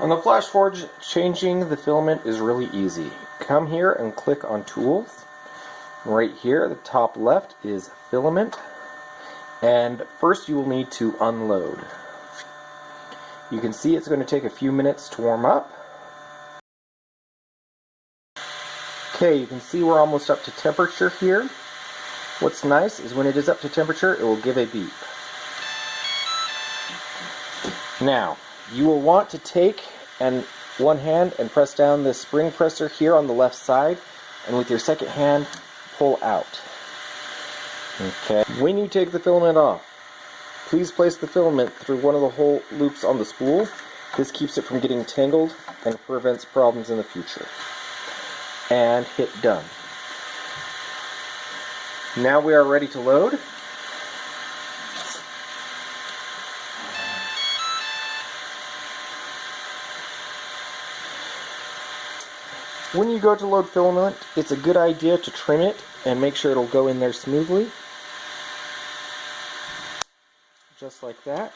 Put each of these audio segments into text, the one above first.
On the Flashforge, changing the filament is really easy. Come here and click on Tools. Right here, the top left is Filament. And first you will need to unload. You can see it's going to take a few minutes to warm up. Okay, you can see we're almost up to temperature here. What's nice is when it is up to temperature, it will give a beep. Now, you will want to take one hand and press down this spring presser here on the left side, and with your second hand, pull out. Okay. When you take the filament off, please place the filament through one of the hole loops on the spool. This keeps it from getting tangled and prevents problems in the future. And hit done. Now we are ready to load. When you go to load filament, it's a good idea to trim it and make sure it'll go in there smoothly. Just like that.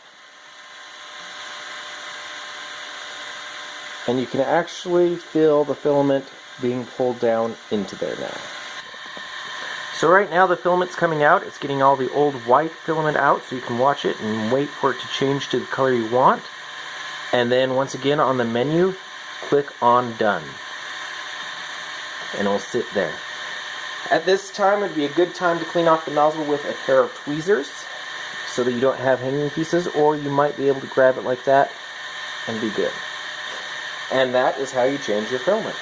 And you can actually feel the filament being pulled down into there now. So right now the filament's coming out. It's getting all the old white filament out, so you can watch it and wait for it to change to the color you want. And then once again on the menu, click on Done. And it'll sit there. At this time, it would be a good time to clean off the nozzle with a pair of tweezers so that you don't have hanging pieces, or you might be able to grab it like that and be good. And that is how you change your filament.